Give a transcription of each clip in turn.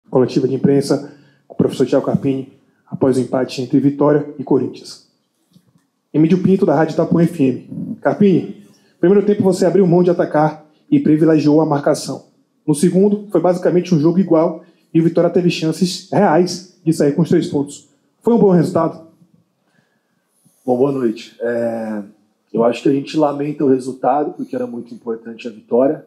coletiva de imprensa com o professor Thiago Carpini após o empate entre Vitória e Corinthians. Emílio Pinto, da Rádio Itapuã FM. Carpini, no primeiro tempo você abriu mão de atacar e privilegiou a marcação. No segundo, foi basicamente um jogo igual e o Vitória teve chances reais de sair com os 3 pontos. Foi um bom resultado? Bom, boa noite. Eu acho que a gente lamenta o resultado, porque era muito importante a vitória,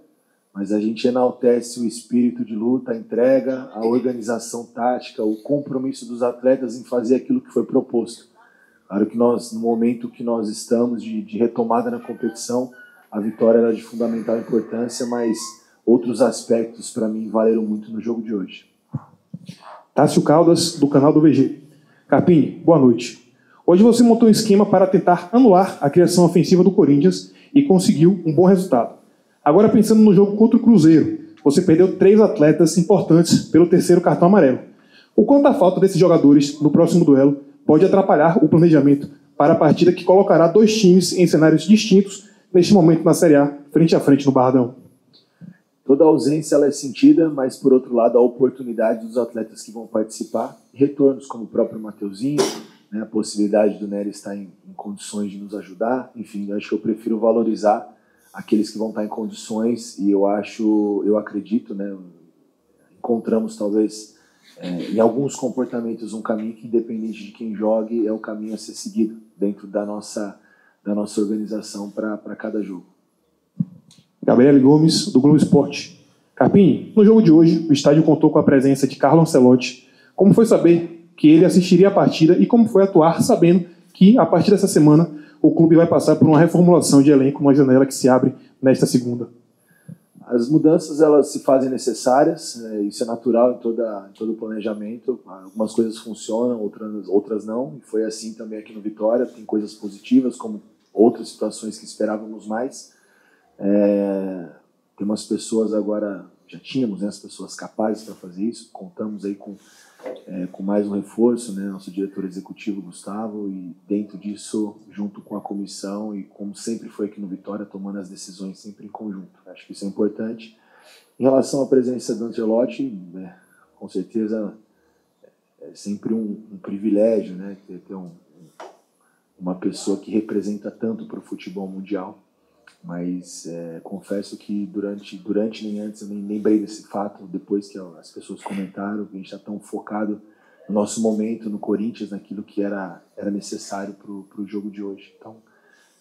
mas a gente enaltece o espírito de luta, a entrega, a organização tática, o compromisso dos atletas em fazer aquilo que foi proposto. Claro que nós, no momento que nós estamos de retomada na competição, a vitória era de fundamental importância, mas outros aspectos, para mim, valeram muito no jogo de hoje. Tássio Caldas, do canal do VG. Carpini, boa noite. Hoje você montou um esquema para tentar anular a criação ofensiva do Corinthians e conseguiu um bom resultado. Agora, pensando no jogo contra o Cruzeiro, você perdeu 3 atletas importantes pelo 3º cartão amarelo. O quanto a falta desses jogadores no próximo duelo pode atrapalhar o planejamento para a partida que colocará 2 times em cenários distintos neste momento na Série A, frente a frente no Barradão? Toda ausência ela é sentida, mas, por outro lado, a oportunidade dos atletas que vão participar, retornos como o próprio Mateuzinho, né, a possibilidade do Nery estar em condições de nos ajudar. Enfim, eu acho que eu prefiro valorizar aqueles que vão estar em condições e eu acredito, né, encontramos talvez em alguns comportamentos um caminho que, independente de quem jogue, é o caminho a ser seguido dentro da nossa organização para cada jogo. Gabriel Gomes, do Globo Esporte. Carpini, no jogo de hoje, o estádio contou com a presença de Carlo Ancelotti. Como foi saber que ele assistiria a partida e como foi atuar sabendo que, a partir dessa semana, o clube vai passar por uma reformulação de elenco numa janela que se abre nesta segunda? As mudanças elas se fazem necessárias, isso é natural em todo o planejamento. Algumas coisas funcionam, outras não. E foi assim também aqui no Vitória. Tem coisas positivas, como outras situações que esperávamos mais. Tem umas pessoas agora, já tínhamos, né, as pessoas capazes para fazer isso. Contamos aí com mais um reforço, né, nosso diretor executivo Gustavo, e dentro disso, junto com a comissão e como sempre foi aqui no Vitória, tomando as decisões sempre em conjunto. Acho que isso é importante. Em relação à presença do Ancelotti, com certeza é sempre um privilégio, né, ter uma pessoa que representa tanto para o futebol mundial. Mas confesso que durante nem antes eu nem lembrei desse fato, depois que as pessoas comentaram, que a gente está tão focado no nosso momento, no Corinthians, naquilo que era necessário para o jogo de hoje. Então,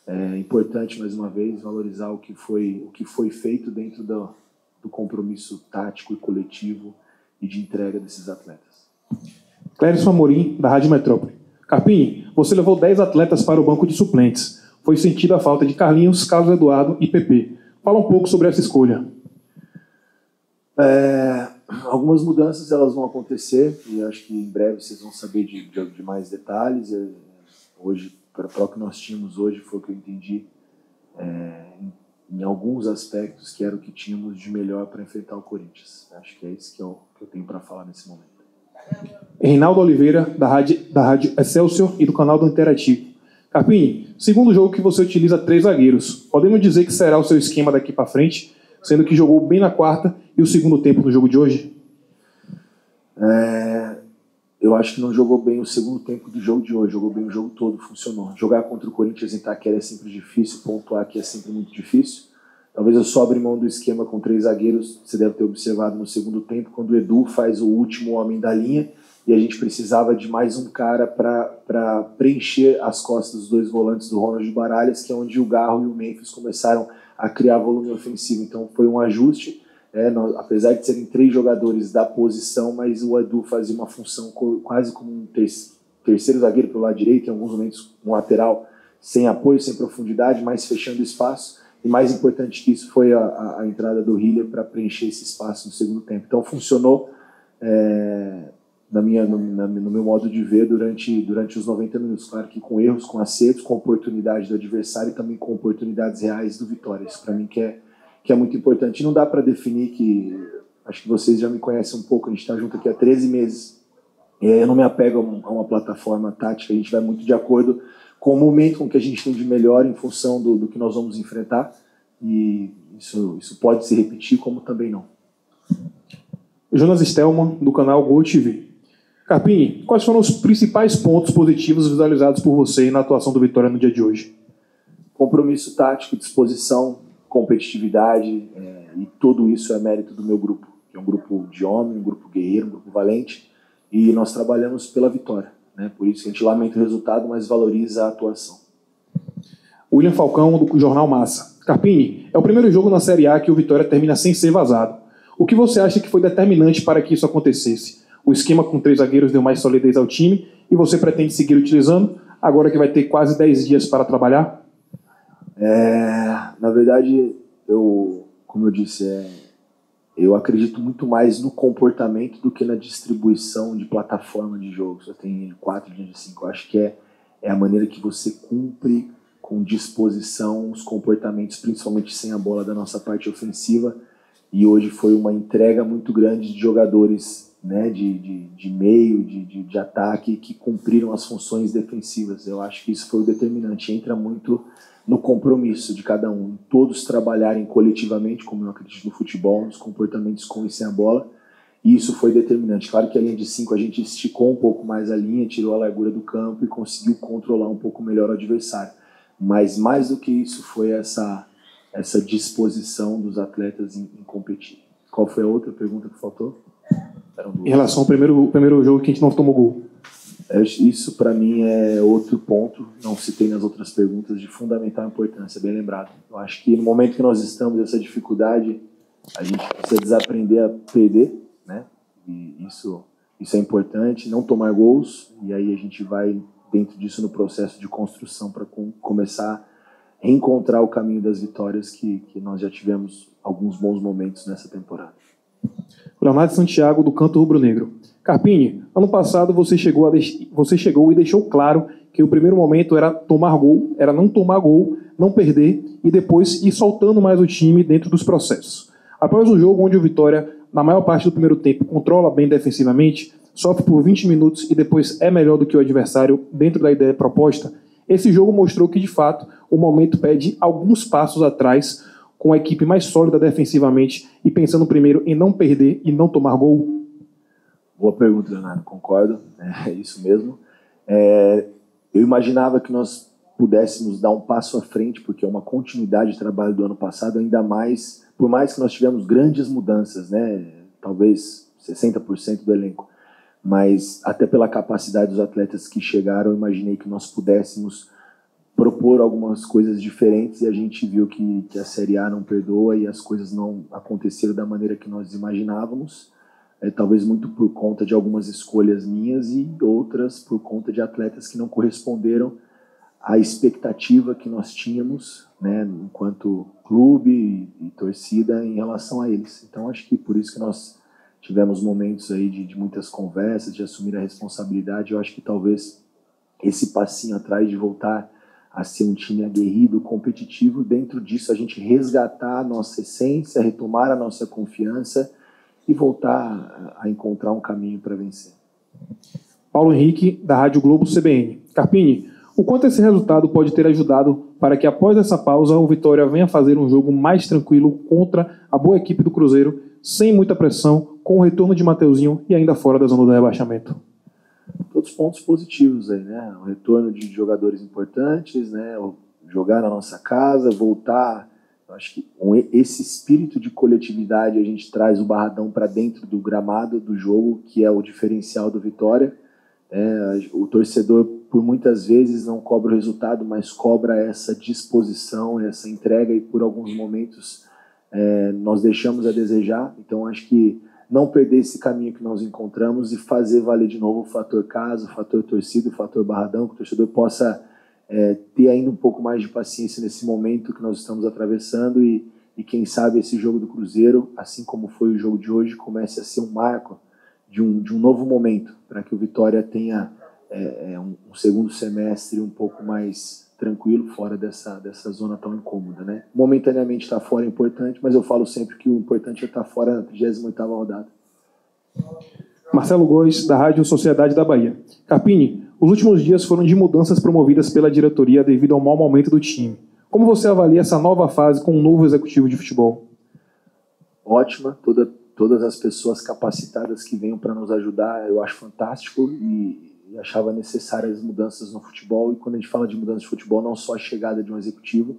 é importante, mais uma vez, valorizar o que foi feito dentro do compromisso tático e coletivo e de entrega desses atletas. Clérison Amorim, da Rádio Metrópole. Carpini, você levou 10 atletas para o banco de suplentes. Foi sentida a falta de Carlinhos, Carlos Eduardo e PP. Fala um pouco sobre essa escolha. Algumas mudanças elas vão acontecer e acho que em breve vocês vão saber de mais detalhes. Hoje, para o que nós tínhamos hoje, foi o que eu entendi em alguns aspectos que era o que tínhamos de melhor para enfrentar o Corinthians. Acho que é isso que eu tenho para falar nesse momento. Reinaldo Oliveira, da Rádio Excelsior e do canal do Interativo. Carpini, segundo jogo que você utiliza 3 zagueiros. Podemos dizer que será o seu esquema daqui para frente, sendo que jogou bem na quarta e o segundo tempo do jogo de hoje? Eu acho que não jogou bem o segundo tempo do jogo de hoje, jogou bem o jogo todo, funcionou. Jogar contra o Corinthians em Itaquera é sempre difícil, pontuar aqui é sempre muito difícil. Talvez eu só abra mão do esquema com 3 zagueiros, você deve ter observado no segundo tempo, quando o Edu faz o último homem da linha, e a gente precisava de mais um cara para preencher as costas dos 2 volantes do Ronald Baralhas, que é onde o Garro e o Memphis começaram a criar volume ofensivo. Então foi um ajuste, apesar de serem 3 jogadores da posição, mas o Edu fazia uma função quase como um terceiro zagueiro pelo lado direito, em alguns momentos um lateral sem apoio, sem profundidade, mas fechando espaço. E mais importante que isso foi a entrada do Hiller para preencher esse espaço no segundo tempo. Então funcionou no meu modo de ver durante os 90 minutos. Claro que com erros, com acertos, com oportunidade do adversário e também com oportunidades reais do Vitória. Isso para mim que é muito importante. E não dá para definir que... Acho que vocês já me conhecem um pouco, a gente está junto aqui há 13 meses. Eu não me apego a uma plataforma tática, a gente vai muito de acordo com o momento com que a gente tem de melhor em função do que nós vamos enfrentar. E isso pode se repetir, como também não. Jonas Stelman, do canal Gol TV. Carpini, quais foram os principais pontos positivos visualizados por você na atuação do Vitória no dia de hoje? Compromisso tático, disposição, competitividade, e tudo isso é mérito do meu grupo, que é um grupo de homem, um grupo guerreiro, um grupo valente, e nós trabalhamos pela vitória, né? Por isso a gente lamenta o resultado, mas valoriza a atuação. William Falcão, do Jornal Massa. Carpini, é o primeiro jogo na Série A que o Vitória termina sem ser vazado. O que você acha que foi determinante para que isso acontecesse? O esquema com 3 zagueiros deu mais solidez ao time e você pretende seguir utilizando, agora que vai ter quase 10 dias para trabalhar? Na verdade, como eu disse, eu acredito muito mais no comportamento do que na distribuição de plataforma de jogo. Só tem 4 dias de 5. Eu acho que é a maneira que você cumpre com disposição os comportamentos, principalmente sem a bola, da nossa parte ofensiva. E hoje foi uma entrega muito grande de jogadores, né, de meio, de ataque, que cumpriram as funções defensivas. Eu acho que isso foi o determinante. Entra muito no compromisso de cada um, todos trabalharem coletivamente, como eu acredito no futebol, nos comportamentos com e sem a bola, e isso foi determinante. Claro que a linha de 5 a gente esticou um pouco mais a linha, tirou a largura do campo e conseguiu controlar um pouco melhor o adversário, mas mais do que isso foi essa disposição dos atletas em competir. Qual foi a outra pergunta que faltou? Em relação ao primeiro jogo que a gente não tomou gol. Isso, para mim, é outro ponto, não citei nas outras perguntas, de fundamental importância, bem lembrado. Eu acho que no momento que nós estamos nessa dificuldade, a gente precisa desaprender a perder, né? E isso é importante, não tomar gols, e aí a gente vai dentro disso no processo de construção para começar a reencontrar o caminho das vitórias que nós já tivemos alguns bons momentos nessa temporada. Leonardo Santiago, do Canto Rubro Negro. Carpini, ano passado você chegou e deixou claro que o primeiro momento era tomar gol, era não tomar gol, não perder e depois ir soltando mais o time dentro dos processos. Após um jogo onde o Vitória, na maior parte do primeiro tempo, controla bem defensivamente, sofre por 20 minutos e depois é melhor do que o adversário dentro da ideia proposta, esse jogo mostrou que, de fato, o momento pede alguns passos atrás, com a equipe mais sólida defensivamente e pensando primeiro em não perder e não tomar gol? Boa pergunta, Leonardo. Concordo. É isso mesmo. Eu imaginava que nós pudéssemos dar um passo à frente, porque é uma continuidade de trabalho do ano passado, ainda mais, por mais que nós tivemos grandes mudanças, né? Talvez 60% do elenco, mas até pela capacidade dos atletas que chegaram, eu imaginei que nós pudéssemos propor algumas coisas diferentes, e a gente viu que a Série A não perdoa e as coisas não aconteceram da maneira que nós imaginávamos, talvez muito por conta de algumas escolhas minhas e outras por conta de atletas que não corresponderam à expectativa que nós tínhamos, né, enquanto clube e torcida em relação a eles. Então acho que por isso que nós tivemos momentos aí de muitas conversas, de assumir a responsabilidade. Eu acho que talvez esse passinho atrás de voltar a ser um time aguerrido, competitivo, dentro disso a gente resgatar a nossa essência, retomar a nossa confiança e voltar a encontrar um caminho para vencer. Paulo Henrique, da Rádio Globo CBN. Carpini, o quanto esse resultado pode ter ajudado para que após essa pausa o Vitória venha fazer um jogo mais tranquilo contra a boa equipe do Cruzeiro, sem muita pressão, com o retorno de Mateuzinho e ainda fora da zona do rebaixamento? Todos pontos positivos aí, né? O retorno de jogadores importantes, né? Jogar na nossa casa, voltar. Eu acho que com esse espírito de coletividade a gente traz o Barradão para dentro do gramado do jogo, que é o diferencial do Vitória. O torcedor, por muitas vezes, não cobra o resultado, mas cobra essa disposição, essa entrega, e por alguns momentos nós deixamos a desejar. Então acho que não perder esse caminho que nós encontramos e fazer valer de novo o fator casa, o fator torcida, o fator Barradão, que o torcedor possa ter ainda um pouco mais de paciência nesse momento que nós estamos atravessando e quem sabe esse jogo do Cruzeiro, assim como foi o jogo de hoje, comece a ser um marco de um novo momento, para que o Vitória tenha um segundo semestre um pouco mais tranquilo, fora dessa zona tão incômoda, né? Momentaneamente estar fora é importante, mas eu falo sempre que o importante é estar fora na 38ª rodada. Marcelo Góes, da Rádio Sociedade da Bahia. Carpini, os últimos dias foram de mudanças promovidas pela diretoria devido ao mau momento do time. Como você avalia essa nova fase com um novo executivo de futebol? Ótima, todas as pessoas capacitadas que venham para nos ajudar, eu acho fantástico e achava necessárias mudanças no futebol. E quando a gente fala de mudança de futebol, não só a chegada de um executivo,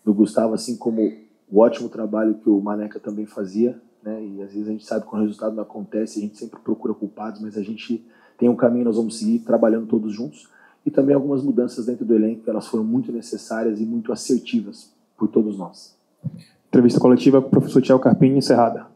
do Gustavo, assim como o ótimo trabalho que o Maneca também fazia, né? E às vezes a gente sabe que quando o resultado não acontece, a gente sempre procura culpados, mas a gente tem um caminho, nós vamos seguir trabalhando todos juntos. E também algumas mudanças dentro do elenco, elas foram muito necessárias e muito assertivas por todos nós. Entrevista coletiva com o professor Thiago Carpini encerrada.